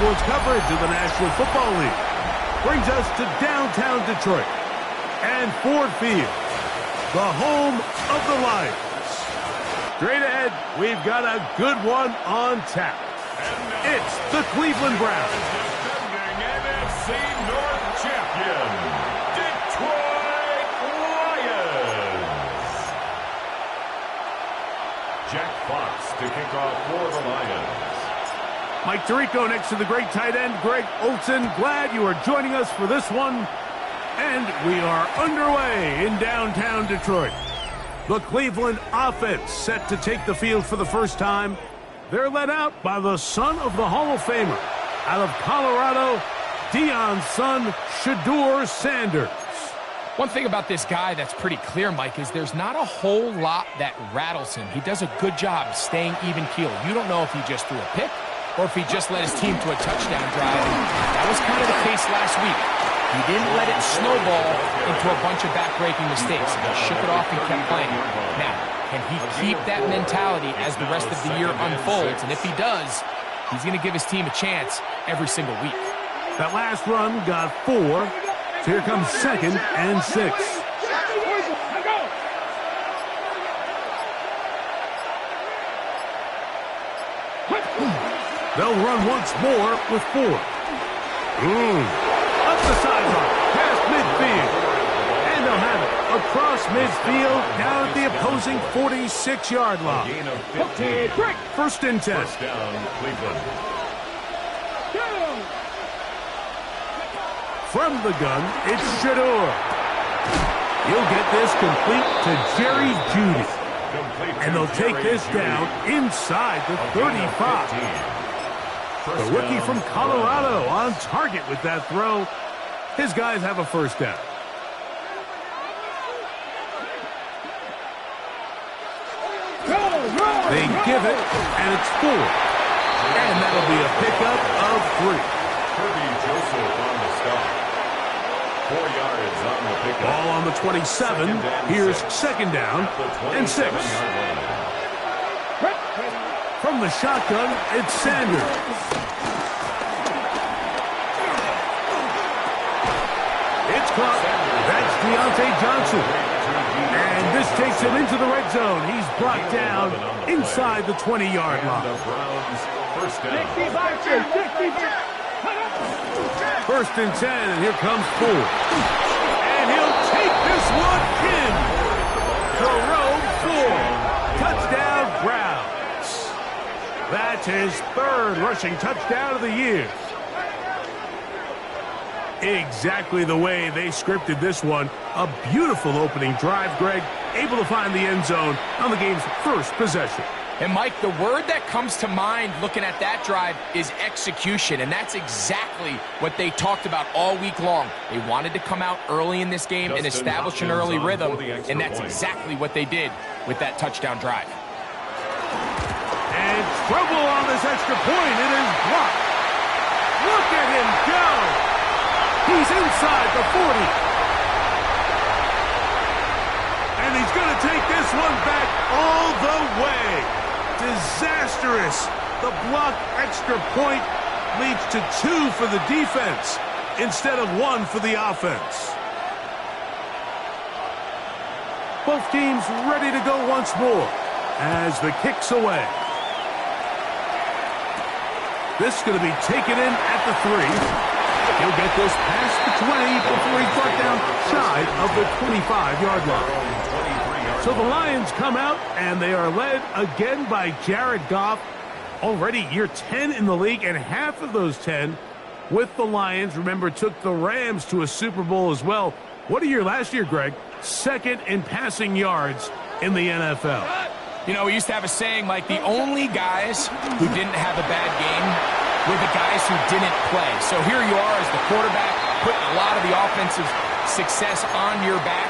sports coverage of the National Football League brings us to downtown Detroit and Ford Field, the home of the Lions. Straight ahead, we've got a good one on tap. It's the Cleveland Browns. Defending NFC North champion, Detroit Lions. Jack Fox to kick off for the Lions. Mike Tirico next to the great tight end, Greg Olson. Glad you are joining us for this one. And we are underway in downtown Detroit. The Cleveland offense set to take the field for the first time. They're led out by the son of the Hall of Famer. Out of Colorado, Deion's son, Shedeur Sanders. One thing about this guy that's pretty clear, Mike, is there's not a whole lot that rattles him. He does a good job staying even-keeled. You don't know if he just threw a pick or if he just led his team to a touchdown drive. That was kind of the case last week. He didn't let it snowball into a bunch of back-breaking mistakes. He shook it off and kept playing. Now, can he keep that mentality as the rest of the year unfolds? And if he does, he's going to give his team a chance every single week. That last run got 4. So here comes 2nd and 6. They'll run once more with 4. Up the sideline, past midfield. And they'll have it across midfield, down at the opposing 46-yard line. First and 10. First down, Cleveland. From the gun, it's Shedeur. He'll get this complete to Jerry Jeudy. And they'll take this down inside the 35. The rookie from Colorado on target with that throw. His guys have a first down. They give it, and it's 4. And that'll be a pickup of 3. Kirby Joseph on the stop. 4 yards on the pickup. Ball on the 27. Here's 2nd down and 6. From the shotgun, it's Sanders. It's caught. That's Deontay Johnson. And this takes him into the red zone. He's brought down inside the 20-yard line. First down. First and 10, and here comes 4. And he'll take this one in. Throw 4. Touchdown, Browns. That's his 3rd rushing touchdown of the year. Exactly the way they scripted this one. A beautiful opening drive, Greg. Able to find the end zone on the game's first possession. And, Mike, the word that comes to mind looking at that drive is execution, and that's exactly what they talked about all week long. They wanted to come out early in this game and establish an early rhythm, and that's exactly what they did with that touchdown drive. And trouble on this extra point. It is blocked. Look at him go. He's inside the 40. And he's going to take this one back all the way. Disastrous. The blocked extra point leads to 2 for the defense instead of 1 for the offense. Both teams ready to go once more as the kick's away. This is going to be taken in at the 3. He'll get this past the 20 before he's brought down shy of the 25-yard line. So the Lions come out, and they are led again by Jared Goff. Already year 10 in the league, and half of those 10 with the Lions. Remember, took the Rams to a Super Bowl as well. What a year last year, Greg. 2nd in passing yards in the NFL. You know, we used to have a saying, like, the only guys who didn't have a bad game were the guys who didn't play. So here you are as the quarterback, putting a lot of the offensive success on your back,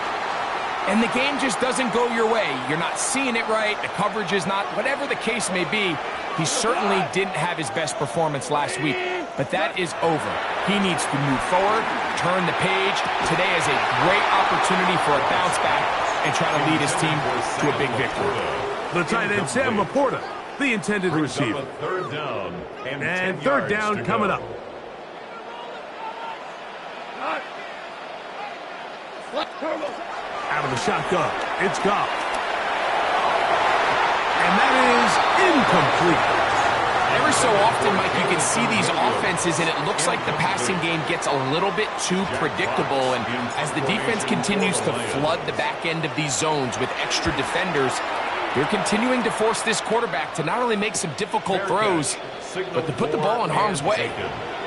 and the game just doesn't go your way. You're not seeing it right. The coverage is not, whatever the case may be. He certainly didn't have his best performance last week, but that is over. He needs to move forward, turn the page. Today is a great opportunity for a bounce back and try to lead his team to a big victory. The tight end, Sam Laporta, the intended receiver. Third down and third down coming up. Out of the shotgun. It's Goff. And that is incomplete. Every so often, Mike, you can see these offenses, and it looks like the passing game gets a little bit too predictable. And as the defense continues to flood the back end of these zones with extra defenders, they're continuing to force this quarterback to not only make some difficult throws, but to put the ball in harm's way.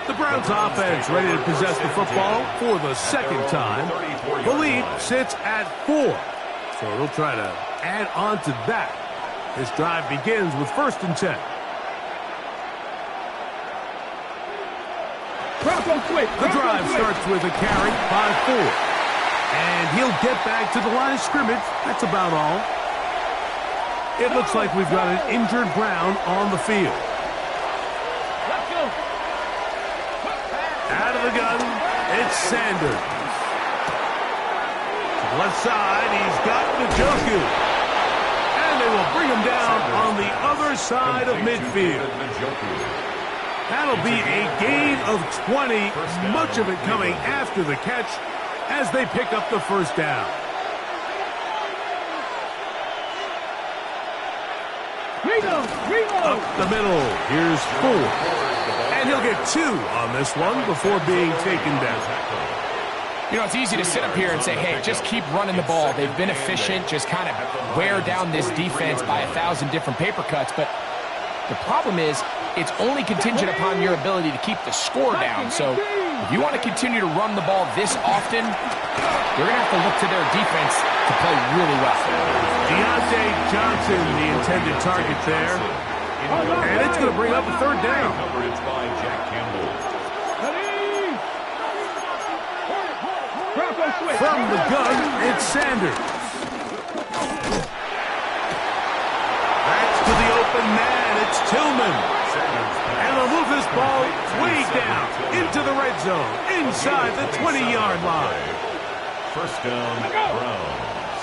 The Browns offense ready to possess the football for the second time. The lead sits at 4. So they'll try to add on to that. This drive begins with 1st and 10. The drive starts with a carry by 4. And he'll get back to the line of scrimmage. That's about all. It looks like we've got an injured Brown on the field. Out of the gun, it's Sanders. To the left side, he's got Njoku. And they will bring him down on the other side of midfield. That'll be a gain of 20, much of it coming after the catch as they pick up the first down. Up the middle, here's 4. And he'll get 2 on this one before being taken down. You know, it's easy to sit up here and say, hey, just keep running the ball. They've been efficient, just kind of wear down this defense by 1,000 different paper cuts. But the problem is, it's only contingent upon your ability to keep the score down. So if you want to continue to run the ball this often, you're going to have to look to their defense to play really well. Deontay Johnson, the intended target there. And it's going to bring up a 3rd down. Coverage by Jack Campbell. From the gun, it's Sanders. That's to the open man. It's Tillman. And they'll move this ball way down into the red zone, inside the 20-yard line. First down, Browns.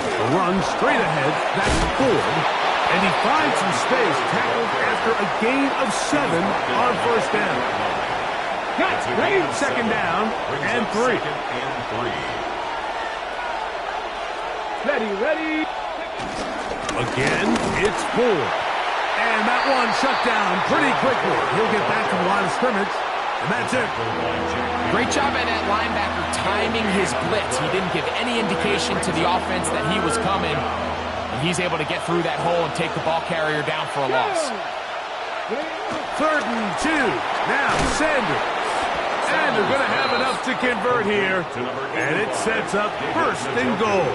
A run straight ahead. That's Ford. And he finds some space, tackled after a gain of 7 on 1st down. Second down and 3. Ready. Again, it's Ford. And that one shut down pretty quickly. He'll get back to the line of scrimmage, and that's it. Great job by that linebacker timing his blitz. He didn't give any indication to the offense that he was coming. And he's able to get through that hole and take the ball carrier down for a loss. 3rd and 2. Now Sanders. And they're going to have enough to convert here. And it sets up 1st and goal.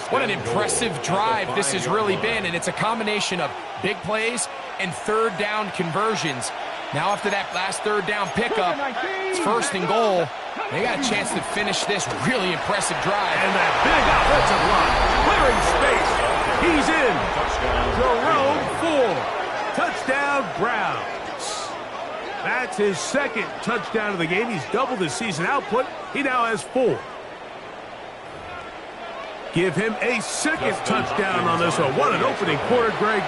What an impressive drive this has really been. And it's a combination of big plays and 3rd down conversions. Now after that last 3rd down pickup, it's 1st and goal. They got a chance to finish this really impressive drive. And that big offensive line, clearing space. He's in. Jerome Ford. Touchdown, Browns. That's his 2nd touchdown of the game. He's doubled his season output. He now has 4. Give him a 2nd touchdown on this one. What an opening quarter, Greg.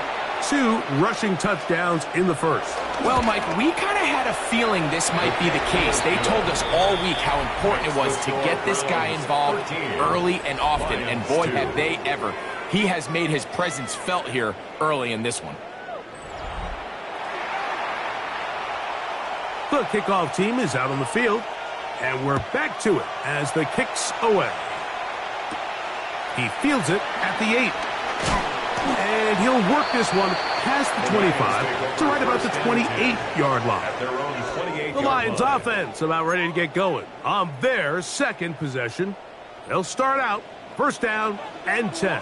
2 rushing touchdowns in the 1st. Well, Mike, we kind of had a feeling this might be the case. They told us all week how important it was to get this guy involved early and often, and boy, have they ever. He has made his presence felt here early in this one. The kickoff team is out on the field, and we're back to it as the kick's away. He fields it at the 8. And he'll work this one past the 25 to right about the 28-yard line. The Lions offense about ready to get going on their 2nd possession. They'll start out 1st down and 10.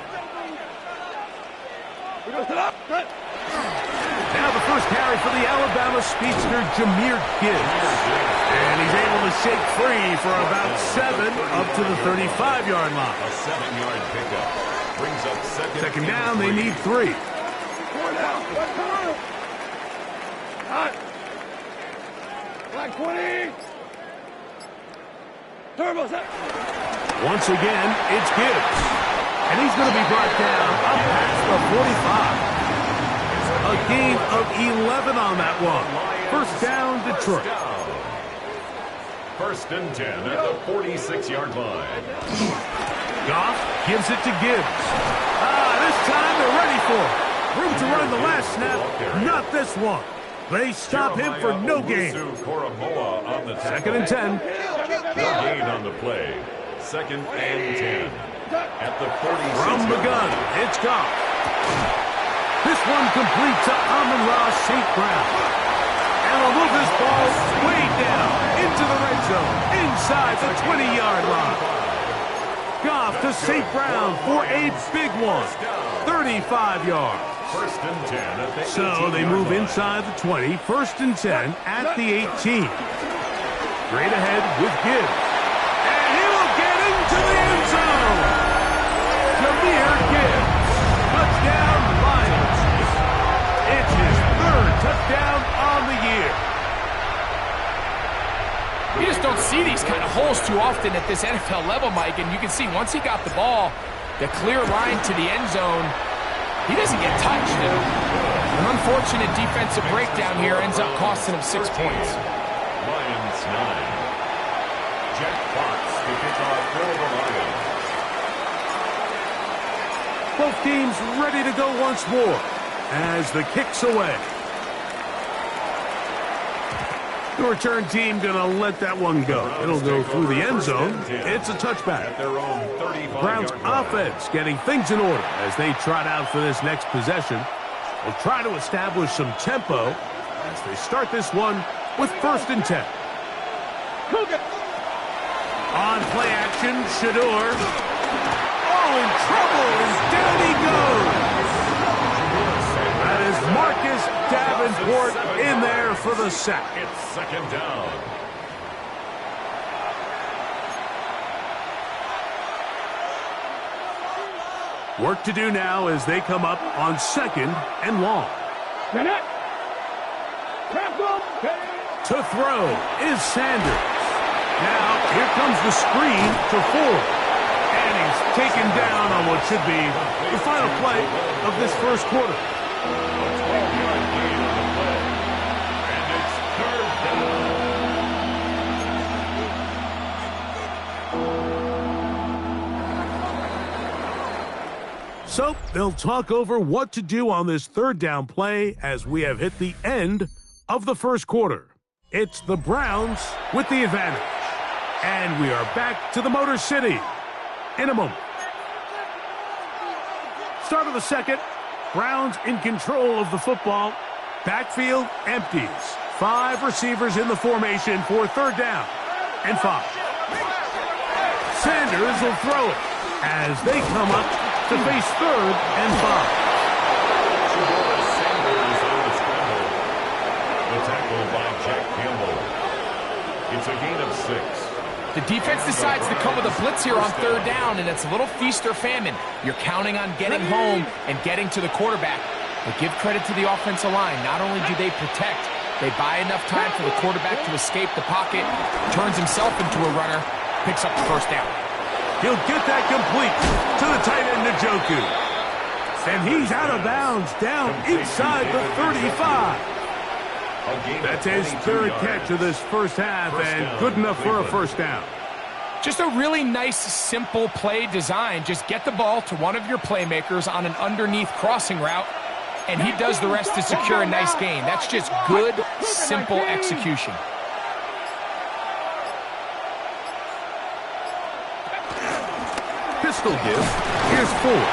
Now the first carry for the Alabama speedster, Jahmyr Gibbs. And he's able to shake free for about 7 up to the 35-yard line. A 7-yard pickup. Brings up second down, they need 3. Black 20. Turbo's up. Once again, it's Gibbs. And he's going to be brought down up past the 45. A gain of 11 on that one. First down, Detroit. First and 10 at the 46-yard line. Goff gives it to Gibbs. This time they're ready for it. Room to run the last snap. Not this one. They stop him for no gain. Second and 10. No gain on the play. Second and 10 at the 46. From the gun, it's Goff. This one complete to Amon-Ra St. Brown. And we'll move this ball way down into the red zone, inside the 20-yard line. Goff to St. Brown for a big one, 35 yards. First and 10 at the 18. So they move inside the 20, first and 10 at the 18. Straight ahead with Gibbs. And he will get into the end zone. Jahmyr Gibbs. Touchdown, Lions. It's his third touchdown on the year. You just don't see these kind of holes too often at this NFL level, Mike, and you can see once he got the ball, the clear line to the end zone, he doesn't get touched. An unfortunate defensive breakdown here ends up costing him 6 points. Lions 9. Jack Fox to kick off for the Lions. Both teams ready to go once more as the kick's away. The return team going to let that one go. It'll go through the end zone. It's a touchback. At their own 35-yard Browns offense getting things in order as they trot out for this next possession. Will try to establish some tempo as they start this one with first and 10. On play action, Shador. Oh, in trouble, and down he goes. That is Marcus Davenport in there for the sack. It's second down. Work to do now as they come up on second and long. To throw is Sanders. Now, here comes the screen to Ford. And he's taken down on what should be the final play of this first quarter. A 12-yard gain on the play. And it's third down. So, they'll talk over what to do on this third down play as we have hit the end of the first quarter. It's the Browns with the advantage. And we are back to the Motor City in a moment. Start of the second. Browns in control of the football. Backfield empties. 5 receivers in the formation for third down and 5. Sanders will throw it as they come up to face third and 5. Sanders on the scramble. The tackle by Jack Campbell. It's a gain of 6. The defense decides to come with a blitz here on third down, and it's a little feast or famine. You're counting on getting home and getting to the quarterback. But give credit to the offensive line. Not only do they protect, they buy enough time for the quarterback to escape the pocket, turns himself into a runner, picks up the first down. He'll get that complete to the tight end, Njoku. And he's out of bounds, down inside the 35. That's his third catch of this first half, and good enough for a first down. Just a really nice, simple play design. Just get the ball to one of your playmakers on an underneath crossing route, and he does the rest to secure a nice gain. That's just good, simple execution. Pistol give. Here's Ford.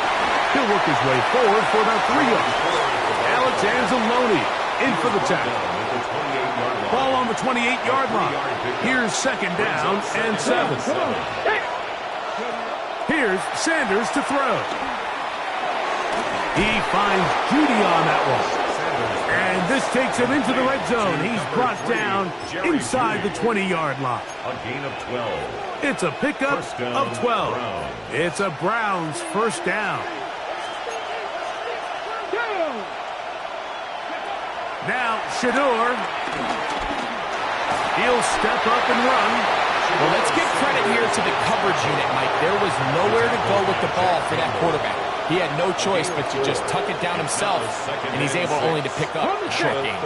He'll work his way forward for about 3 yards. Alex Anzalone in for the tackle. Ball on the 28-yard line. Here's second down and 7. Here's Sanders to throw. He finds Judy on that one. And this takes him into the red zone. He's brought down inside the 20-yard line. A gain of 12. It's a pickup of 12. It's a Browns first down. Now, Shador. He'll step up and run. Well, let's give credit here to the coverage unit, Mike. There was nowhere to go with the ball for that quarterback. He had no choice but to just tuck it down himself, and he's able only to pick up a short gain.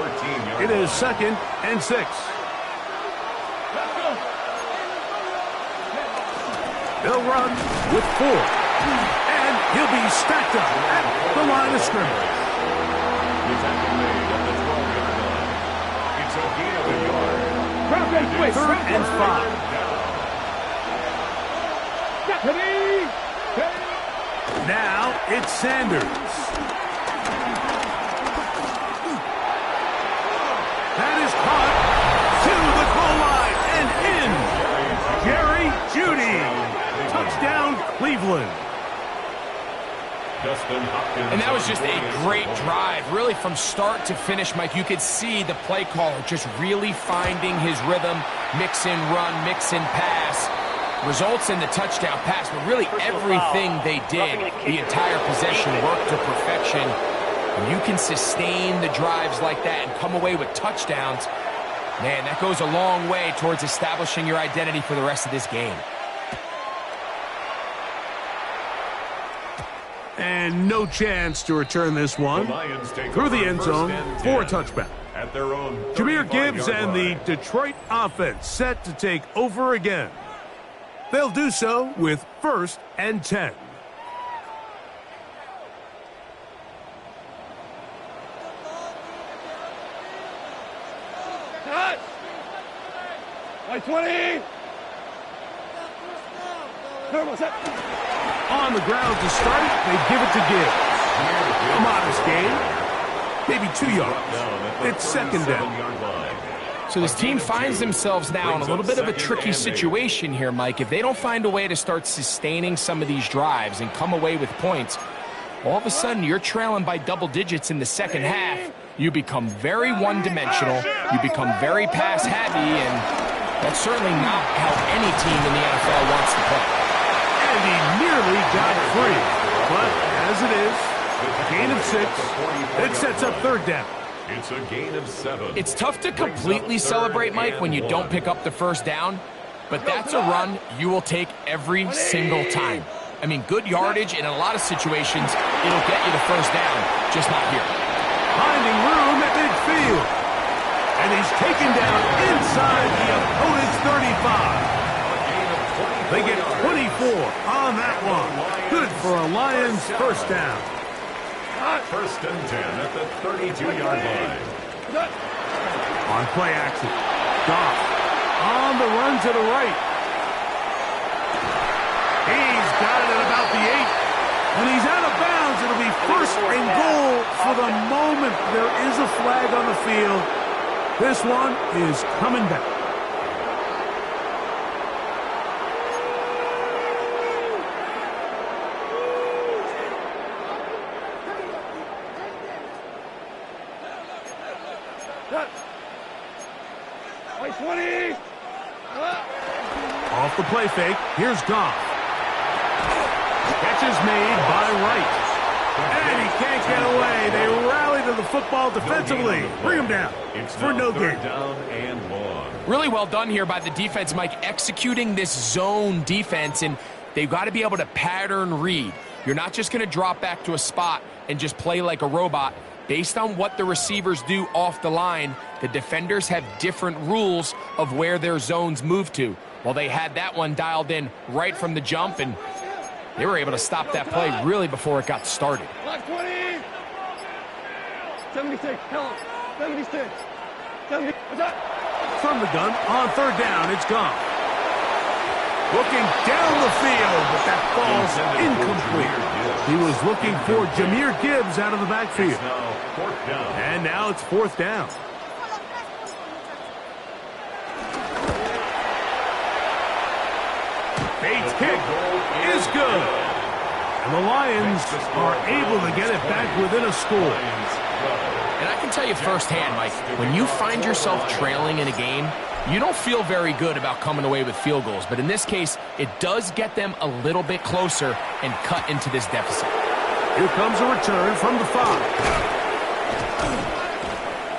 It is 2nd and 6. They'll run with 4. And he'll be stacked up at the line of scrimmage. It's a gain of a yard. 3rd and 5. Now it's Sanders. That is caught to the goal line and in. Jerry Jeudy. Touchdown, Cleveland. And that was just a great drive. Really, from start to finish, Mike, you could see the play caller just really finding his rhythm. Mix and run, mix and pass. Results in the touchdown pass, but really everything they did, the entire possession worked to perfection. When you can sustain the drives like that and come away with touchdowns, man, that goes a long way towards establishing your identity for the rest of this game. And no chance to return this one through the end zone for a touchback. At their own Jahmyr Gibbs and the Detroit offense set to take over again. They'll do so with 1st and 10. Cut! By 20! On the ground to start it, they give it to Gibbs. A modest gain, maybe 2 yards. It's 2nd down. So this team finds themselves now in a little bit of a tricky situation here, Mike. If they don't find a way to start sustaining some of these drives and come away with points, all of a sudden you're trailing by double digits in the second half. You become very one-dimensional. You become very pass-heavy, and that's certainly not how any team in the NFL wants to play. And he nearly got free. But as it is, a gain of 6, it sets up 3rd down. It's a gain of 7. It's tough to completely celebrate, Mike, when you don't pick up the 1st down, but that's a run you will take every single time. I mean, good yardage, and in a lot of situations, it'll get you the 1st down, just not here. Finding room at midfield. And he's taken down inside the opponent's 35. They get 24 on that one. Good for a Lions 1st down. 1st and 10 at the 32-yard line. On play action. Goff on the run to the right. He's got it at about the 8. When he's out of bounds, it'll be 1st and goal for the moment. There is a flag on the field. This one is coming back. By 20! Off the play fake, here's Goff. Catch is made by Wright. And he can't get away. They rally to the football defensively. Bring him down for no gain. Down and long. Really well done here by the defense, Mike, executing this zone defense, and they've got to be able to pattern read. You're not just going to drop back to a spot and just play like a robot. Based on what the receivers do off the line, the defenders have different rules of where their zones move to. Well, they had that one dialed in right from the jump, and they were able to stop that play really before it got started. Black 20! 76, tell him. 76. 70, what's that? From the gun, on 3rd down, it's gone. Looking down the field, but that ball's incomplete. He was looking for Jahmyr Gibbs out of the backfield. And now it's 4th down. Bates' kick is good. And the Lions are able to get it back within a score. And I can tell you firsthand, Mike, when you find yourself trailing in a game, you don't feel very good about coming away with field goals. But in this case, it does get them a little bit closer and cut into this deficit. Here comes a return from the 5.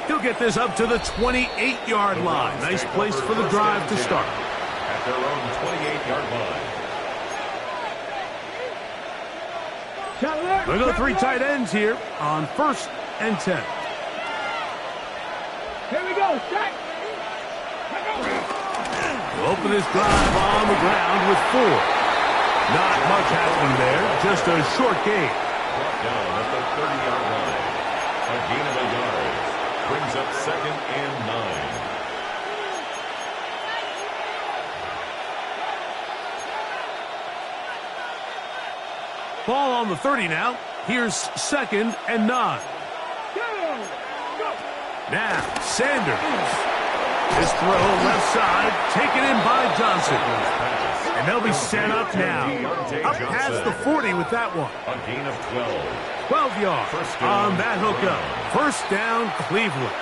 He'll get this up to the 28-yard line. Nice place for the drive to start. At their own 28-yard line. We go 3 tight ends here on 1st and 10. Here we go. Strike. Open this drive on the ground with 4. Not much happening there, just a short gain. Brought down at the 30-yard line. A gain of a yard. Brings up 2nd and 9. Ball on the 30 now. Here's 2nd and 9. Now, Sanders. This throw left side, taken in by Johnson. And they'll be set up now. Up past the 40 with that one. A gain of 12. 12 yards on that hookup. 1st down, Cleveland.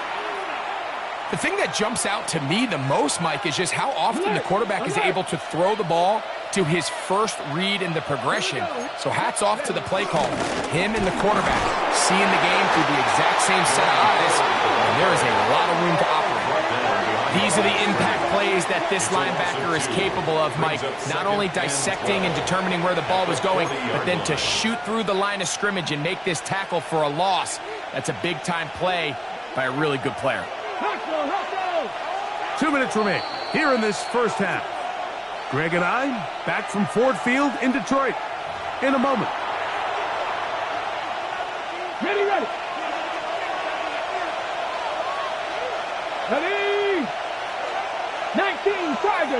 The thing that jumps out to me the most, Mike, is just how often the quarterback is able to throw the ball to his first read in the progression. So hats off to the play caller. Him and the quarterback seeing the game through the exact same set of eyes, and there is a lot of room to operate. These are the impact plays that this linebacker is capable of, Mike. Not only dissecting and determining where the ball was going, but then to shoot through the line of scrimmage and make this tackle for a loss. That's a big-time play by a really good player. 2 minutes remain here in this 1st half. Greg and I back from Ford Field in Detroit in a moment. Ready. Ready. 19, Tiger.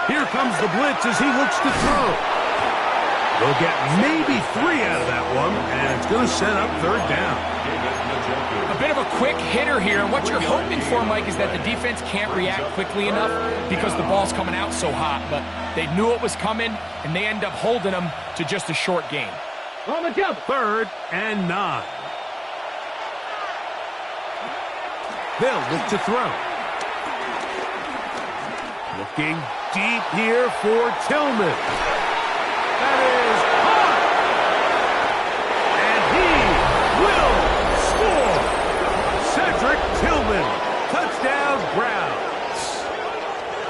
Here comes the blitz as he looks to throw. They'll get maybe 3 out of that one, and it's going to set up 3rd down. A bit of a quick hitter here, and what you're hoping for, Mike, is that the defense can't react quickly enough because the ball's coming out so hot, but they knew it was coming, and they end up holding them to just a short gain. On the jump. 3rd and 9. They'll look to throw. Looking deep here for Tillman. That is hot. And he will score. Cedric Tillman, touchdown Browns.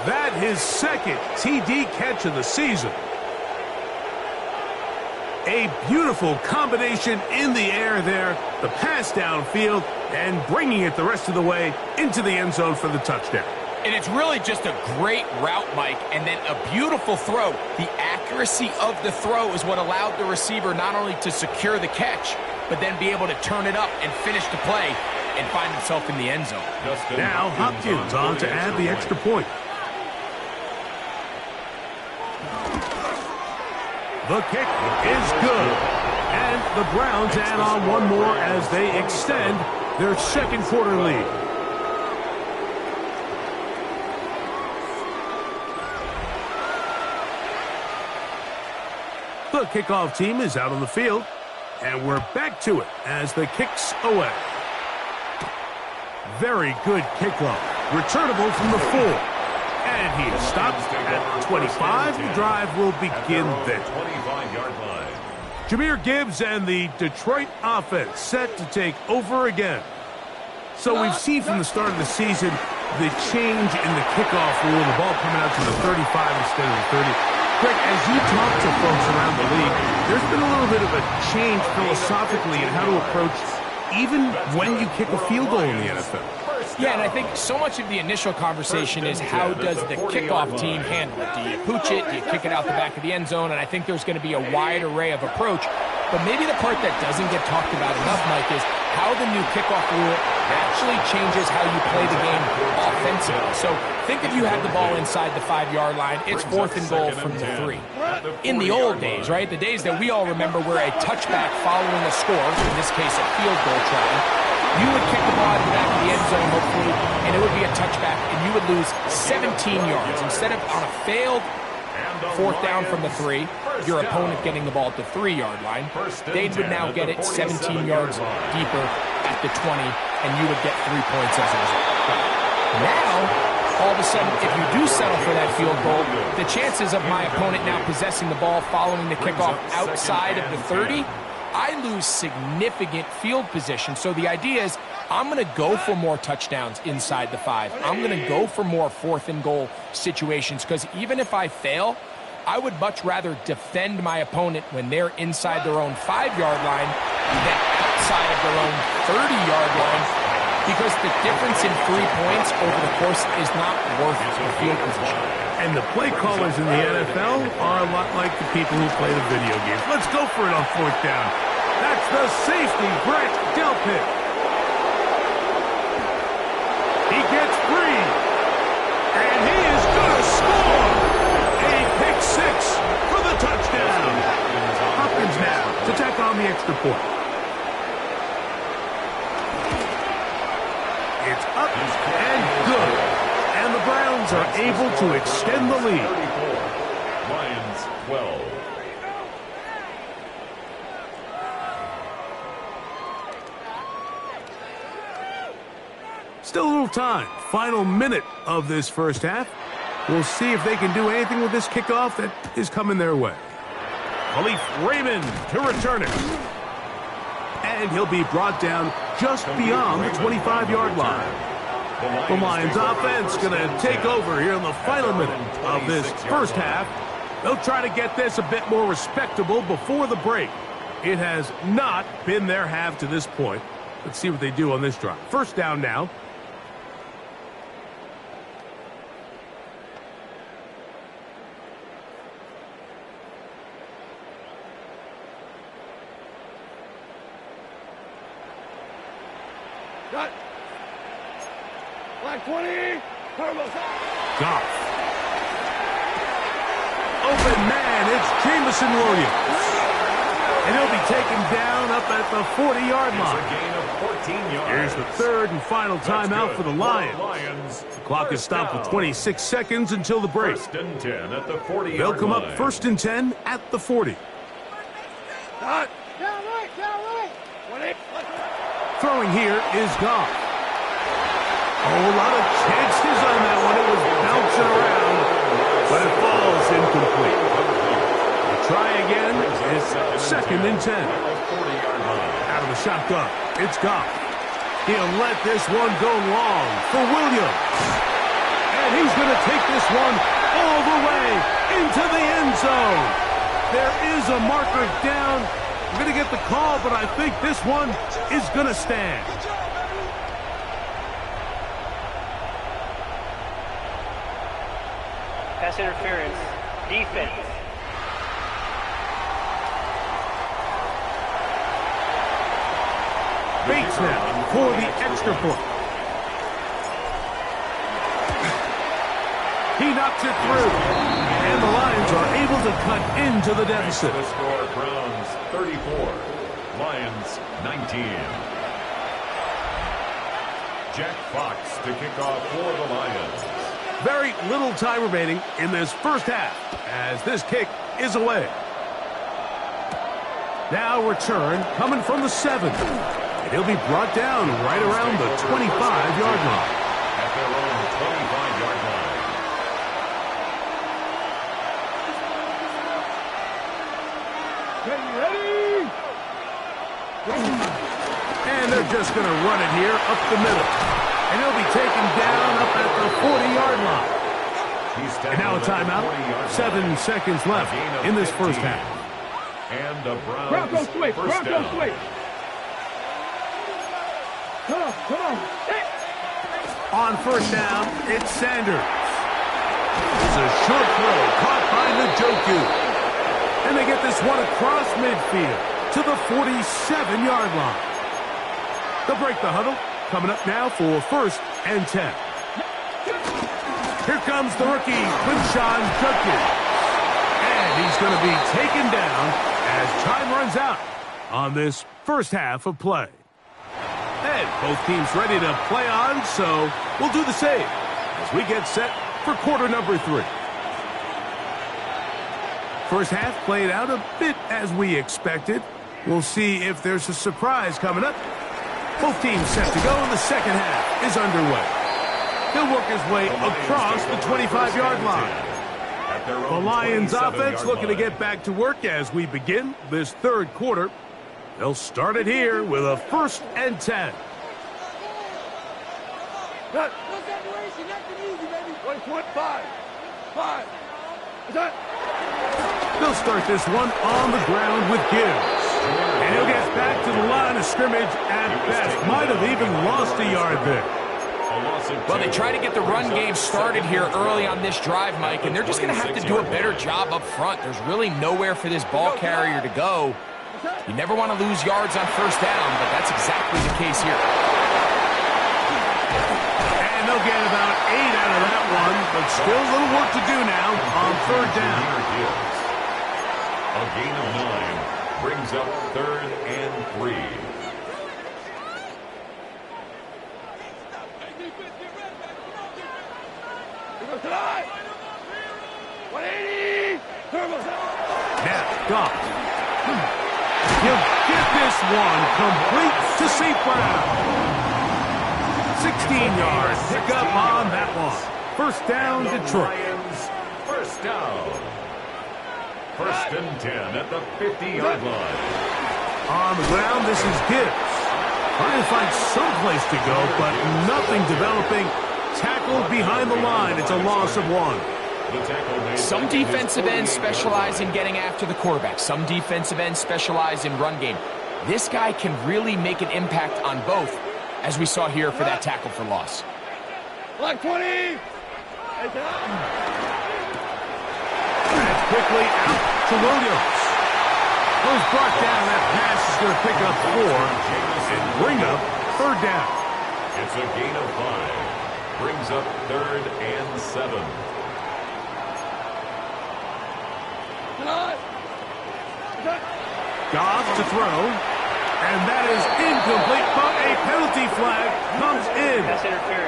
That his 2nd TD catch of the season. A beautiful combination in the air there, the pass downfield, and bringing it the rest of the way into the end zone for the touchdown. And it's really just a great route, Mike, and then a beautiful throw. The accuracy of the throw is what allowed the receiver not only to secure the catch, but then be able to turn it up and finish the play and find himself in the end zone. Now Hopkins on to add the extra point. The kick is good. And the Browns add on one more as they extend their 2nd quarter lead. The kickoff team is out on the field, and we're back to it as the kick's away. Very good kickoff. Returnable from the 4. And he is stopped at 25. The drive will begin there. 25-yard line. Jahmyr Gibbs and the Detroit offense set to take over again. So we've seen from the start of the season the change in the kickoff rule, the ball coming out to the 35 instead of the 30. Greg, as you talk to folks around the league, there's been a little bit of a change philosophically in how to approach even when you kick a field goal in the NFL. Yeah, and I think so much of the initial conversation is how does the kickoff team handle it? Do you pooch it? Do you kick it out the back of the end zone? And I think there's going to be a wide array of approach. But maybe the part that doesn't get talked about enough, Mike, is how the new kickoff rule actually changes how you play the game offensively. So think if you had the ball inside the 5-yard line, it's 4th and goal from the 3. In the old days, right, the days that we all remember where a touchback following a score, in this case a field goal try, you would kick the ball in the back of the end zone, hopefully, and it would be a touchback, and you would lose 17 yards. Instead of on a failed 4th down from the 3, your opponent getting the ball at the 3-yard line, they would now get it 17 yards deeper at the 20, and you would get 3 points as a result. Now, all of a sudden, if you do settle for that field goal, the chances of my opponent now possessing the ball following the kickoff outside of the 30, I lose significant field position. So the idea is I'm going to go for more touchdowns inside the 5. I'm going to go for more 4th and goal situations because even if I fail, I would much rather defend my opponent when they're inside their own 5-yard line than outside of their own 30-yard line, because the difference in 3 points over the course is not worth the field position. And the play callers in the NFL are a lot like the people who play the video games. Let's go for it on 4th down. That's the safety, Brett Delpit. He gets free, and he is going to score. A pick 6 for the touchdown. Hopkins now to tack on the extra point. It's up and good. And the Browns are able to extend the lead. 34, Lions 12. Still a little time. Final minute of this first half. We'll see if they can do anything with this kickoff that is coming their way. Khalif Raymond to return it. And he'll be brought down just beyond the 25-yard line. The Lions offense going to take over here in the final minute of this first half. They'll try to get this a bit more respectable before the break. It has not been their half to this point. Let's see what they do on this drive. First down now. Cut. Black 20. Goff. Open man, it's Jamison Williams. And he'll be taken down up at the 40-yard line. It's a gain of 14 yards. Here's the third and final timeout for the Lions. The clock is stopped with 26 seconds until the break. First and 10 at the 40-yard line. They'll come up first and 10 at the 40. Cut. Down right. 20. Throwing here is Goff. Oh, a lot of chances on that one. It was bouncing around, but it falls incomplete. They try again. It's second and 10. Out of the shotgun, it's Goff. He'll let this one go long for Williams. And he's going to take this one all the way into the end zone. There is a marker down. We're going to get the call, but I think this one is going to stand. Pass interference. Defense. Bates now for the extra point. He knocks it through. And the Lions are able to cut into the deficit. The score, Browns 34, Lions 19. Jack Fox to kick off for the Lions. Very little time remaining in this first half as this kick is away. Now return coming from the 7. And he'll be brought down right around the 25-yard line. At their own 25-yard line. Ready? And they're just going to run it here up the middle. And he'll be taken down up at the 40-yard line. And now a timeout. 7 seconds left in this first half. And the Browns Broncos switch. first Broncos down. switch. Come on. Hey. On first down, it's Sanders. It's a short throw caught by Njoku. And they get this one across midfield to the 47-yard line. They'll break the huddle. Coming up now for first and 10. Here comes the rookie, Quinshon Judkins. And he's going to be taken down as time runs out on this first half of play. And both teams ready to play on, so we'll do the same as we get set for quarter number 3. First half played out a bit as we expected. We'll see if there's a surprise coming up. Both teams set to go, and the second half is underway. He'll work his way across the 25-yard line. The Lions offense looking to get back to work as we begin this third quarter. They'll start it here with a first and 10. Cut. No separation. Nothing easy, baby. 1.5. 5. Is that? They'll start this one on the ground with Gibbs. And he'll get back to the line of scrimmage at best. Might have even lost a yard there. Well, they try to get the run game started here early on this drive, Mike, and they're just going to have to do a better job up front. There's really nowhere for this ball carrier to go. You never want to lose yards on first down, but that's exactly the case here. And they'll get about 8 out of that one, but still a little work to do now on third down. A gain of 9 brings up 3rd and 3. Now, Goff. He'll get this one complete to St. Brown. 16 yards pick up on that one. First down, Detroit. First down. 1st and 10 at the 50-yard line. On the ground, this is Gibbs. Trying to find some place to go, but nothing developing. Tackled behind the line. It's a loss of 1. Some defensive ends specialize in getting after the quarterback. Some defensive ends specialize in run game. This guy can really make an impact on both, as we saw here for that tackle for loss. Black 20! That's quickly out to Williams. Was brought down. That pass is going to pick up 4 and bring up 3rd down. It's a gain of 5. Brings up 3rd and 7. Goff to throw, and that is incomplete, but a penalty flag comes in.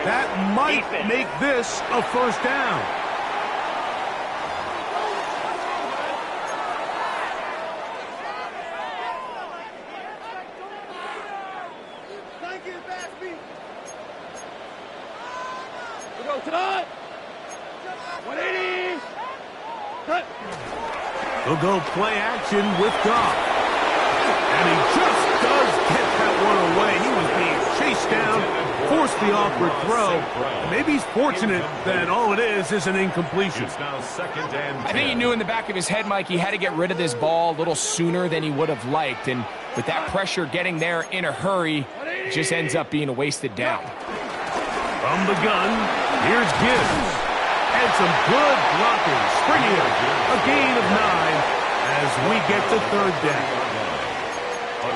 That might make this a first down. Thank you, Batsby. We go tonight. 180. Cut. They'll go play action with Goff. And he just does get that one away. He was being chased down, forced the awkward throw. And maybe he's fortunate that all it is an incompletion. It's now 2nd and 10. I think he knew in the back of his head, Mike, he had to get rid of this ball a little sooner than he would have liked. And with that pressure getting there in a hurry, it just ends up being a wasted down. From the gun, here's Gibbs. And some good blocking. Springing up. A gain of 9 as we get to 3rd down.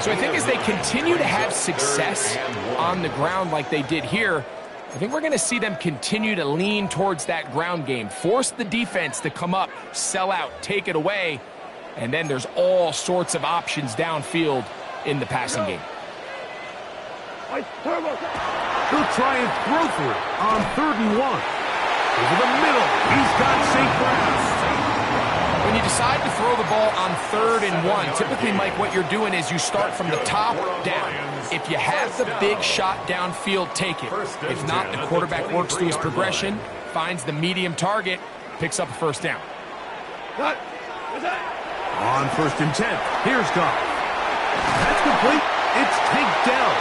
So I think as they continue to have success on the ground like they did here, I think we're going to see them continue to lean towards that ground game, force the defense to come up, sell out, take it away, and then there's all sorts of options downfield in the passing game. He'll try and throw for it on 3rd and 1. Over the middle, he's got St. Brown. When you decide to throw the ball on 3rd and 1, typically, Mike, what you're doing is you start from the top down. If you have the big shot downfield, take it. If not, the quarterback works through his progression, finds the medium target, picks up a first down. On 1st and 10, here's Goff. That's complete. It's Tank Dell.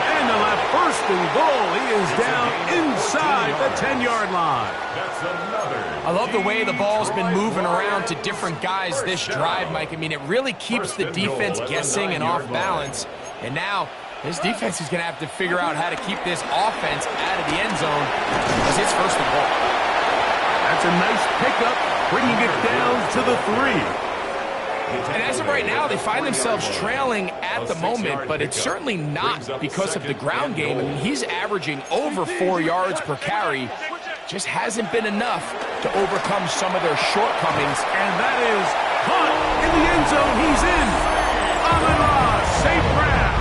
And on that 1st and goal, he is down inside the 10-yard line. I love the way the ball's been moving around to different guys this drive, Mike. I mean, it really keeps the defense guessing and off balance. And now, this defense is going to have to figure out how to keep this offense out of the end zone as it's 1st and goal. That's a nice pickup, bringing it down to the 3. And as of right now, they find themselves trailing at the moment, but it's certainly not because of the ground game. I mean, he's averaging over 4 yards per carry. Just hasn't been enough to overcome some of their shortcomings. And that is caught in the end zone. He's in. Amon-Ra, St. Brown.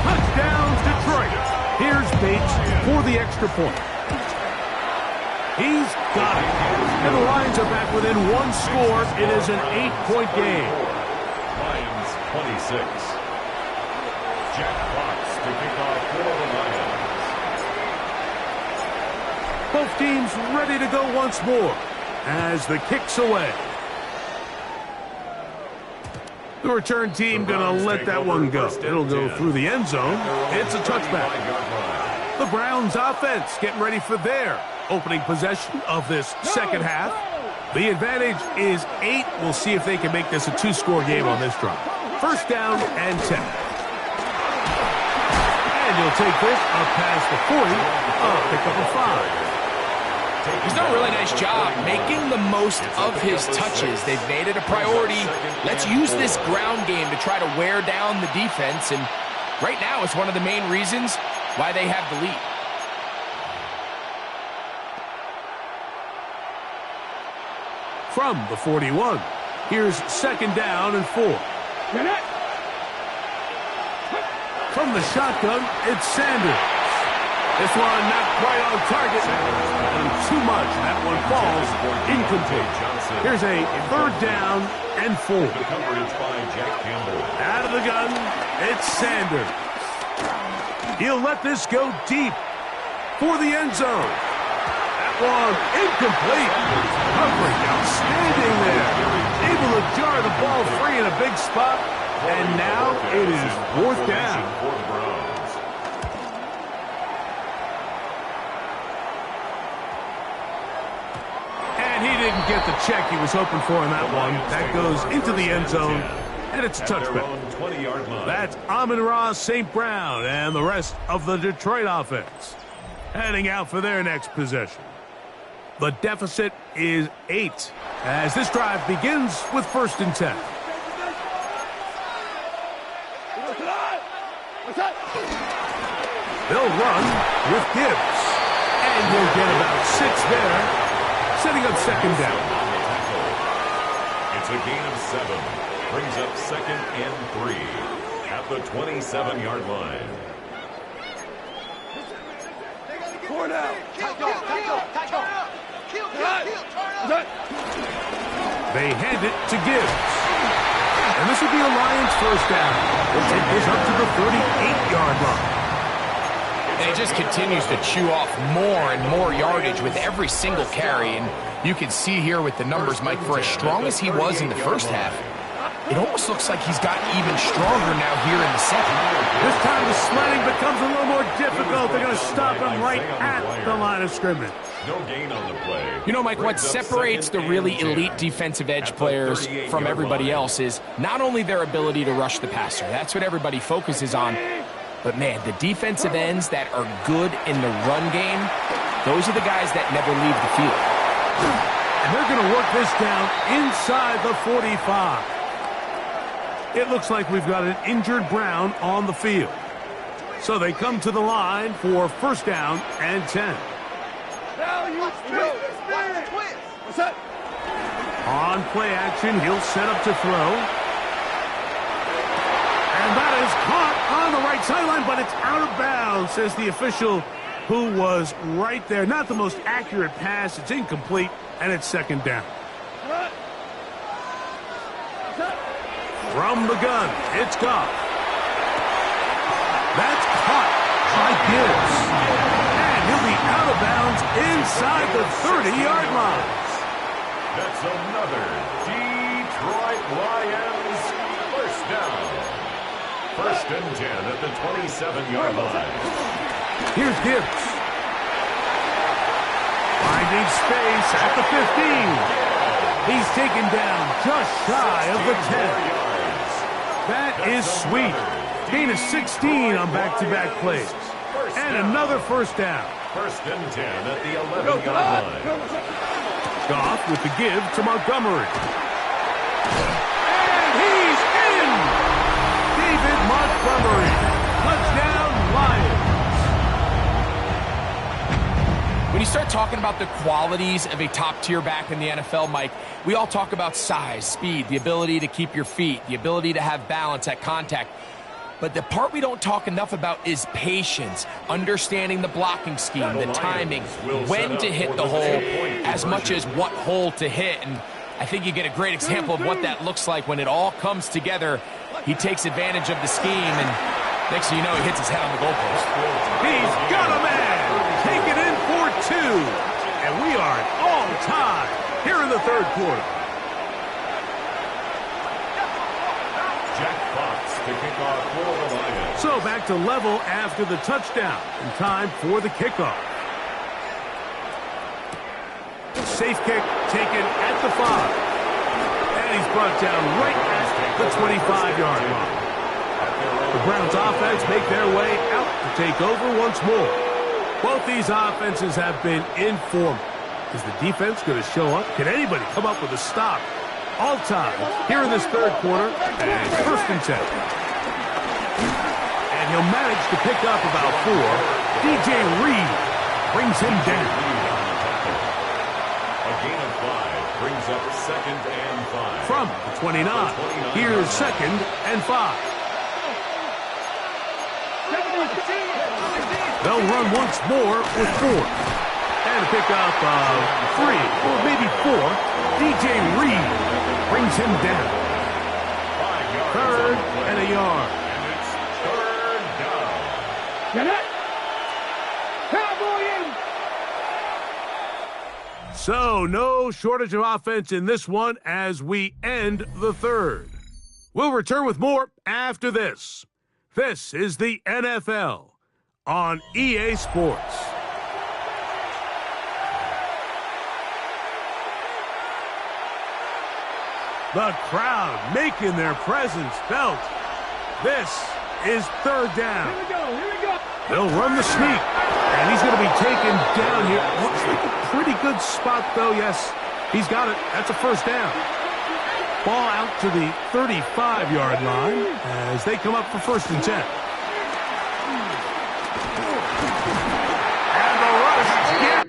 Touchdown, Detroit. Here's Bates for the extra point. He's got it. And the Lions are back within 1 score. It is an 8-point game. Lions 26. Jack Fox to kick off for the Lions. Both teams ready to go once more as the kick's away. The return team going to let that one go. It'll go through the end zone. It's a touchback. The Browns offense getting ready for their opening possession of this second half. The advantage is 8. We'll see if they can make this a 2-score game on this drive. First down and 10. And he'll take this up past the 40. Pick up a 5. He's done a really nice job making the most of his touches. They've made it a priority. Let's use this ground game to try to wear down the defense. And right now, it's one of the main reasons why they have the lead. From the 41, here's second down and 4. From the shotgun, it's Sanders. This one not quite on target. And too much. That one falls incomplete. Here's a third down and 4. The coverage by Jack Campbell. Out of the gun, it's Sanders. He'll let this go deep for the end zone. That one incomplete. Covering outstanding there. Able to jar the ball free in a big spot. And now it is 4th down. And he didn't get the check he was hoping for in that one. That goes into the end zone, and it's a touchback. That's Amon-Ra St. Brown and the rest of the Detroit offense heading out for their next possession. The deficit is 8 as this drive begins with 1st and 10. They'll run with Gibbs, and he'll get about 6 there, setting up second down. It's a gain of 7. Brings up 2nd and 3 at the 27-yard line. 4 now. They hand it to Gibbs. And this will be a Lions first down. They'll take this up to the 38-yard line. And he just continues to chew off more and more yardage with every single carry. And you can see here with the numbers, Mike, for as strong as he was in the first half, it almost looks like he's gotten even stronger now here in the second. This time the sledding becomes a little more difficult. They're going to stop him right at the line of scrimmage. No gain on the play. You know, Mike, what separates the really elite defensive edge players from everybody else is not only their ability to rush the passer. That's what everybody focuses on. But, man, the defensive ends that are good in the run game, those are the guys that never leave the field. And they're going to work this down inside the 45. It looks like we've got an injured Brown on the field. So they come to the line for first down and 10. On play action, he'll set up to throw. And that is caught on the right sideline, but it's out of bounds, says the official who was right there. Not the most accurate pass. It's incomplete, and it's second down. From the gun, it's Goff. That's caught by Gibbs. And he'll be out of bounds inside the 30-yard line. That's another Detroit Lions first down. 1st and 10 at the 27-yard line. Here's Gibbs. Finding space at the 15. He's taken down just shy of the 10. That is sweet. Gain of 16 on back-to-back plays. And another first down. 1st and 10 at the 11-yard line. Goff with the give to Montgomery. And he's in! David Montgomery. Touchdown, Lions. When you start talking about the qualities of a top-tier back in the NFL, Mike, we all talk about size, speed, the ability to keep your feet, the ability to have balance at contact. But the part we don't talk enough about is patience, understanding the blocking scheme, the timing, when to hit the hole, as much as what hole to hit. And I think you get a great example of what that looks like when it all comes together. He takes advantage of the scheme, and next thing you know, he hits his head on the goalpost. He's got a man. Take it in for 2. And we are at all time here in the third quarter. Jack Fox to kick off for the Lions. So back to level after the touchdown. And time for the kickoff. safe kick taken at the 5. And he's brought down right at the 25-yard line. The Browns offense make their way out to take over once more. Both these offenses have been informed. Is the defense going to show up? Can anybody come up with a stop? All time here in this third quarter, and 1st and 10. And he'll manage to pick up about 4. DJ Reed brings him down. A gain of 5 brings up 2nd and 5. From the 29, here's 2nd and 5. They'll run once more with 4. And a pickup of 3, or maybe 4. DJ Reed brings him down. 3rd and a yard. And it's 3rd down. Get it? Cowboy in! So, no shortage of offense in this one as we end the 3rd. We'll return with more after this. This is the NFL on EA Sports. The crowd making their presence felt. This is 3rd down. Here we go, here we go. They'll run the sneak, and he's going to be taken down here. Looks like a pretty good spot, though. Yes, he's got it. That's a 1st down. Ball out to the 35-yard line as they come up for 1st and 10. And the rush here.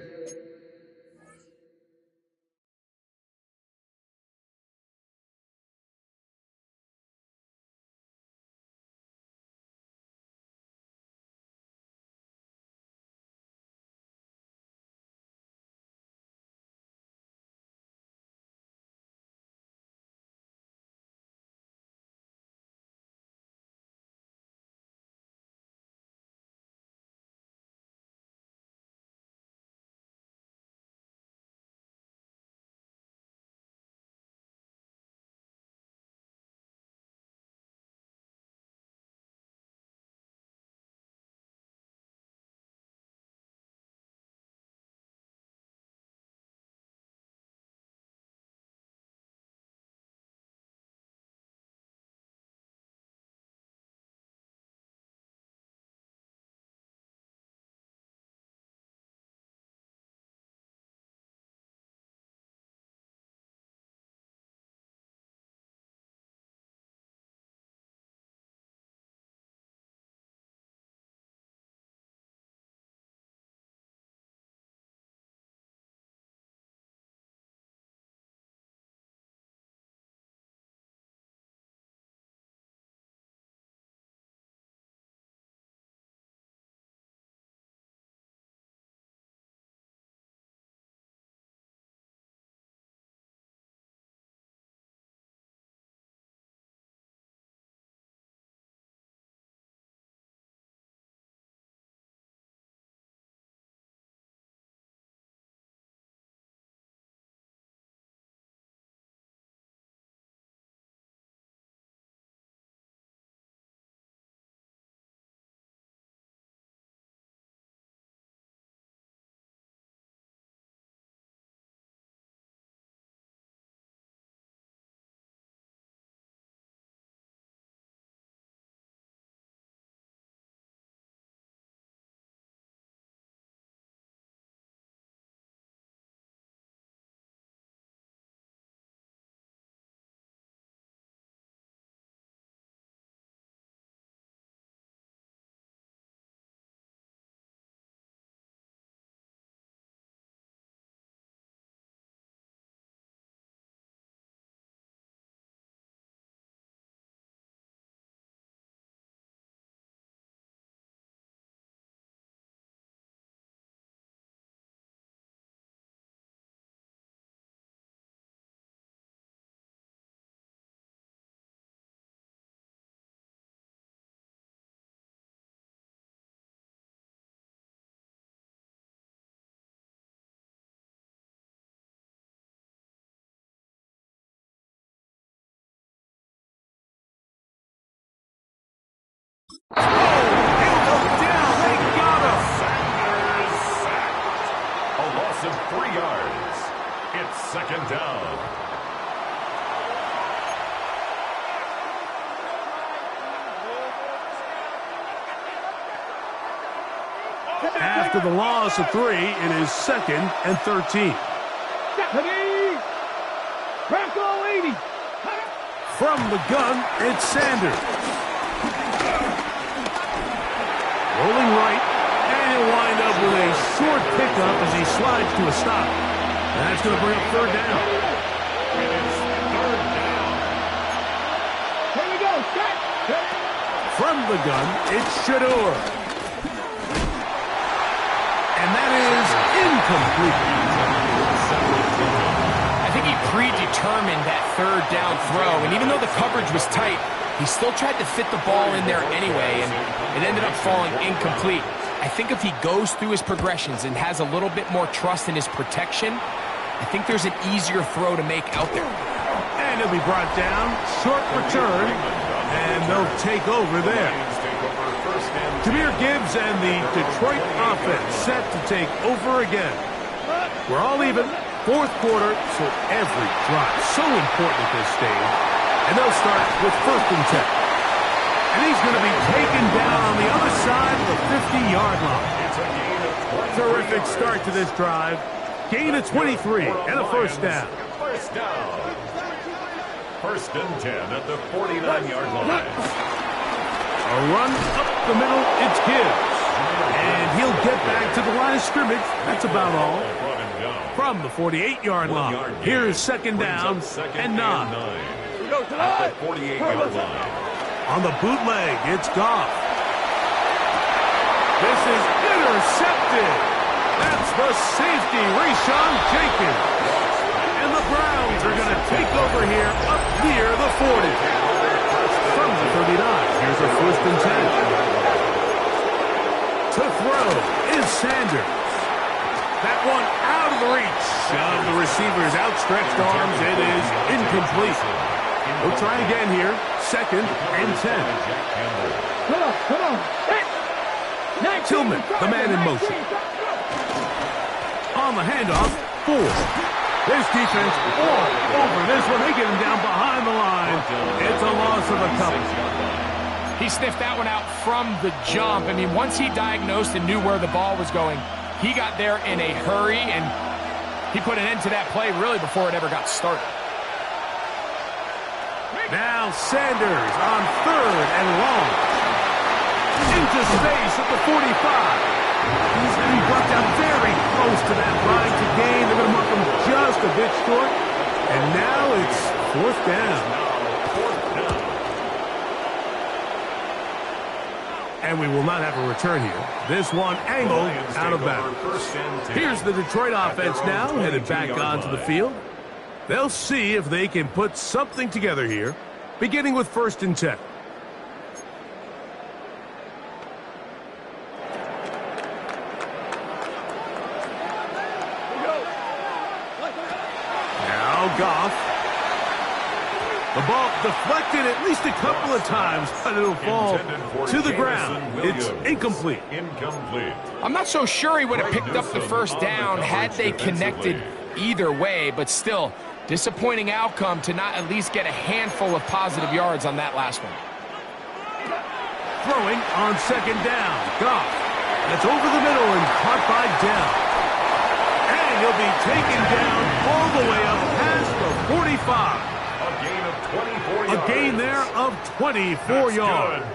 Oh, he'll go down. They got him. Sanders sacked. A loss of 3 yards. It's second down. After the loss of 3, it is 2nd and 13. Bronco 80. From the gun, it's Sanders. Rolling right, and he'll wind up with a short pickup as he slides to a stop. That's going to bring up 3rd down. It is 3rd down. Here we go. Set. From the gun, it's Shador. And that is incomplete. I think he predetermined that 3rd down throw, and even though the coverage was tight, he still tried to fit the ball in there anyway, and it ended up falling incomplete. I think if he goes through his progressions and has a little bit more trust in his protection, I think there's an easier throw to make out there. And he'll be brought down, short return, and they'll take over there. Jahmyr Gibbs and the Detroit offense set to take over again. We're all even, 4th quarter, so every drive so important at this stage. And they'll start with 1st and 10. And he's going to be taken down on the other side of the 50-yard line. Terrific start to this drive. Gain of 23 and a 1st down. 1st down. 1st and 10 at the 49-yard line. A run up the middle, it's Gibbs. And he'll get back to the line of scrimmage. That's about all. From the 48-yard line. Here's 2nd down and 9. At the 48-yard line. On the bootleg, it's Goff. This is intercepted. That's the safety, Rashawn Jenkins. And the Browns are going to take over here up near the 40. From the 39, here's a 1st and 10. To throw is Sanders. That one out of the reach of the receiver's outstretched arms. It is incomplete. We'll try again here. 2nd and 10. Come on. Tillman, the man in motion. On the handoff, 4. This defense all over this one. They get him down behind the line. It's a loss of a couple. He sniffed that one out from the jump. I mean, once he diagnosed and knew where the ball was going, he got there in a hurry, and he put an end to that play really before it ever got started. Now Sanders on 3rd and long. Into space at the 45. He's going to be brought down very close to that line to gain. They're going to mark him just a bit short. And now it's 4th down. And we will not have a return here. This one angled out of bounds. Here's the Detroit offense now, headed back onto the field. They'll see if they can put something together here, beginning with 1st and 10. Now Goff. The ball deflected at least a couple of times, but it'll fall to the ground. It's incomplete. I'm not so sure he would have picked up the 1st down had they connected either way, but still, disappointing outcome to not at least get a handful of positive yards on that last one. Throwing on 2nd down. Goff. That's over the middle and caught by Dell. And he'll be taken down all the way up past the 45. A gain there of 24 yards.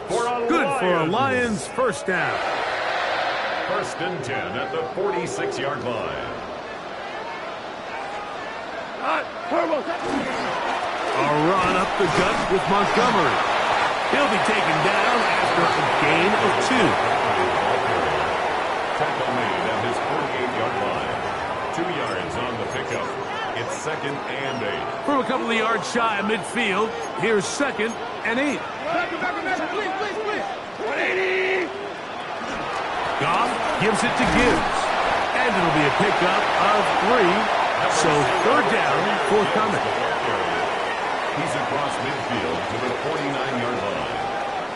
Good for a Lions 1st down. 1st and 10 at the 46-yard line. A run up the gut with Montgomery. He'll be taken down after a gain of 2. Tackle made at his 48-yard line. 2 yards on the pickup. It's 2nd and 8. From a couple of yards shy of midfield, here's 2nd and 8. Goff gives it to Gibbs. And it'll be a pickup of 3. So 3rd down, forthcoming. He's across midfield to the 49-yard line.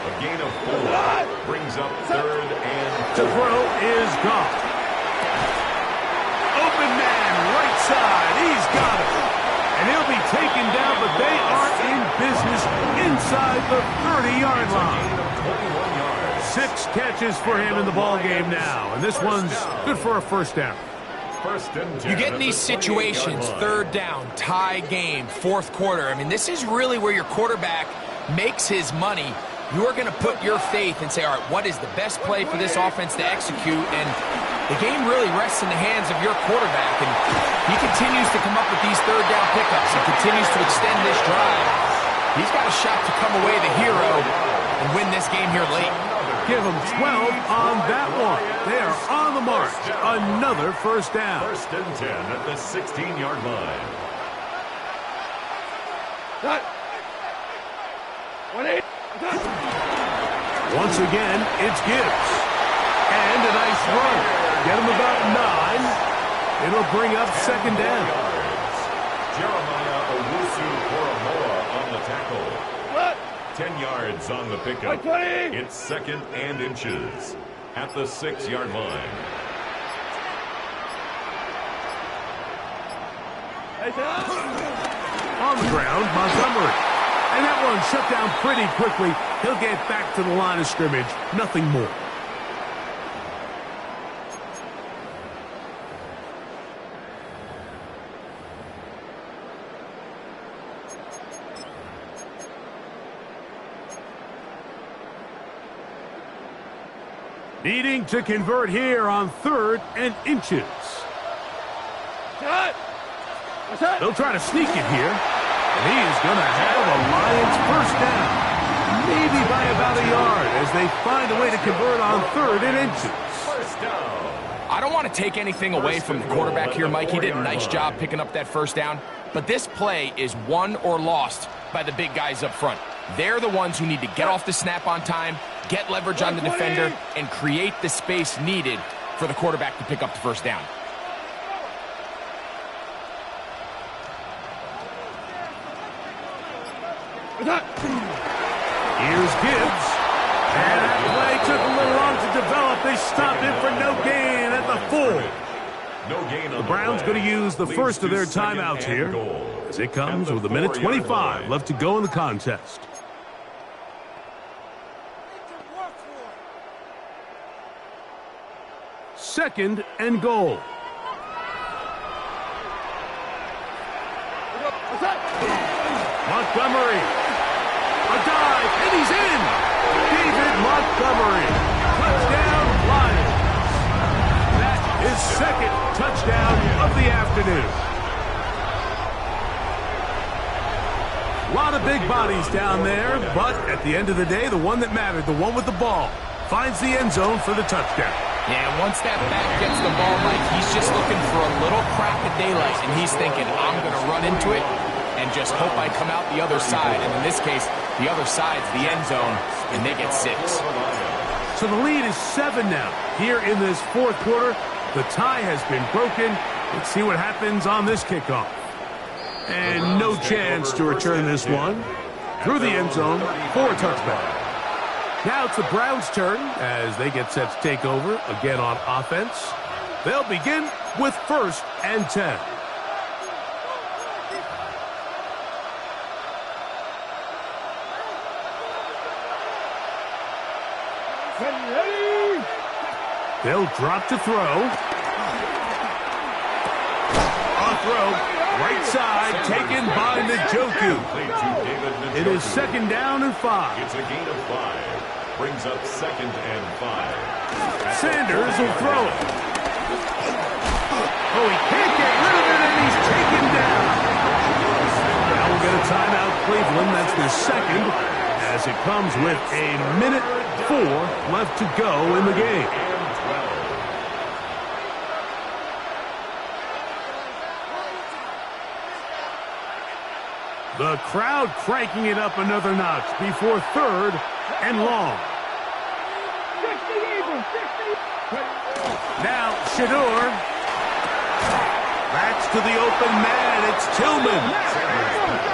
A gain of 4 brings up 3rd and 4. To throw is Goff. Open man, right side. He's got it. And he'll be taken down, but they are in business inside the 30-yard line. 6 catches for him in the ball game now, and this one's good for a first down. You get in these situations, third down, tie game, fourth quarter. I mean, this is really where your quarterback makes his money. You're going to put your faith and say, all right, what is the best play for this offense to execute? And the game really rests in the hands of your quarterback. And he continues to come up with these third down pickups and continues to extend this drive. He's got a shot to come away the hero and win this game here late. Give them 12 on that one. They are on the march. Another first down. 1st and 10 at the 16-yard line. Cut. 1-8. Once again, it's Gibbs. And a nice run. Get him about 9. It'll bring up 2nd down. Jeremiah Owusu-Koromoa on the tackle. What? 10 yards on the pickup. 20. It's 2nd and inches at the 6-yard line. On the ground, Montgomery. And that one shut down pretty quickly. He'll get back to the line of scrimmage. Nothing more. Needing to convert here on 3rd and inches. Cut. What's that? They'll try to sneak it here. And he is going to have a Lions first down. Maybe by about a yard as they find a way to convert on 3rd and inches. First down. I don't want to take anything away from the quarterback here, Mike. He did a nice job picking up that first down. But this play is won or lost by the big guys up front. They're the ones who need to get off the snap on time, get leverage on the defender, and create the space needed for the quarterback to pick up the first down. Here's Gibbs. And that play took a little long to develop. They stopped it for no gain at the 4. No gain on The Browns going to use the Leads first of to their 2nd timeouts and here goal. as it comes At the with a minute 4-yard 25 line. left to go in the contest. Second and goal. What's that? Montgomery. A dive, and he's in. David Montgomery. Touchdown, Lions. That is 2nd touchdown of the afternoon. A lot of big bodies down there, but at the end of the day, the one that mattered, the one with the ball, finds the end zone for the touchdown. Yeah, once that back gets the ball, Mike, he's just looking for a little crack of daylight, and he's thinking, I'm going to run into it and just hope I come out the other side. And in this case, the other side's the end zone, and they get 6. So the lead is 7 now. Here in this 4th quarter, the tie has been broken. Let's see what happens on this kickoff. And no chance to return this one. Through the end zone for a touchback. Now it's the Browns' turn as they get set to take over again on offense. They'll begin with 1st and 10. Ready? They'll drop to throw. On throw, right side, taken by Njoku. It is 2nd down and 5. It's a gain of 5. Brings up 2nd and 5. Sanders will throw it. Oh, he can't get rid of it, and he's taken down. Now we'll get a timeout, Cleveland. That's their 2nd, as it comes with a minute 4 left to go in the game. The crowd cranking it up another notch before 3rd and long. Now Shador. Backs to the open man. It's Tillman.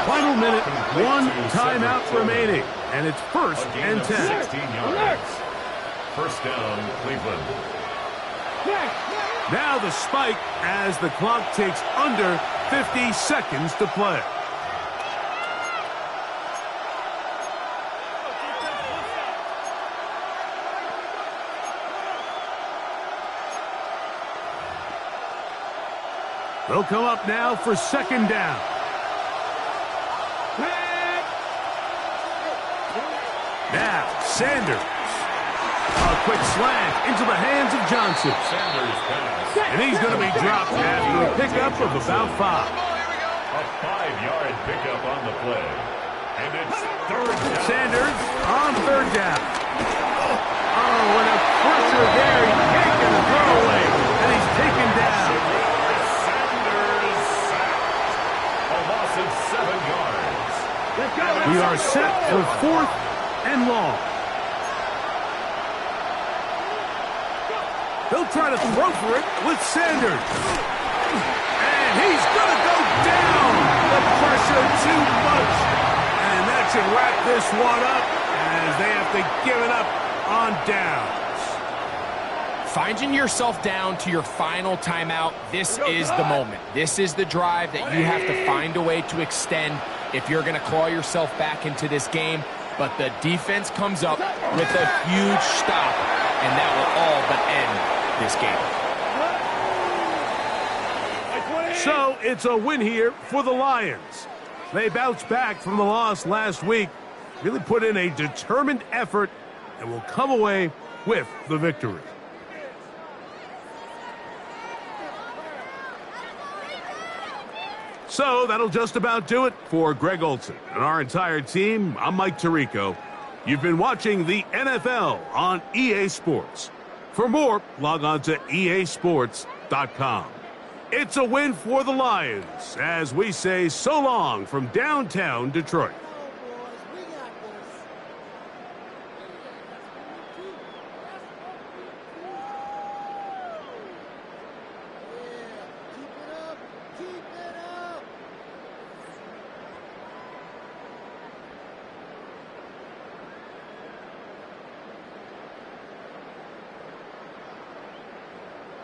Final minute, 1 timeout remaining. And it's 1st and 10. 16 yards. First down, Cleveland. Now the spike as the clock takes under 50 seconds to play. They'll come up now for second down. Now, Sanders. A quick slant into the hands of Johnson. Sanders pass. And he's going to be dropped after a pickup of about 5. A 5-yard pickup on the play. And it's third down. Sanders on third down. Oh, what a pressure there. He can't get a throwaway. And he's taken down. Sanders sacked. A loss of 7 yards. We are set for 4th and long. They'll try to throw for it with Sanders. And he's going to go down. The pressure too much. And that should wrap this one up as they have to give it up on downs. Finding yourself down to your final timeout, this is the moment. This is the drive that you have to find a way to extend if you're going to claw yourself back into this game. But the defense comes up with a huge stop, and that will all but end this game. So it's a win here for the Lions. They bounced back from the loss last week, really put in a determined effort, and will come away with the victory. So that'll just about do it for Greg Olson and our entire team. I'm Mike Tirico. You've been watching the NFL on EA Sports. For more, log on to easports.com. It's a win for the Lions as we say so long from downtown Detroit.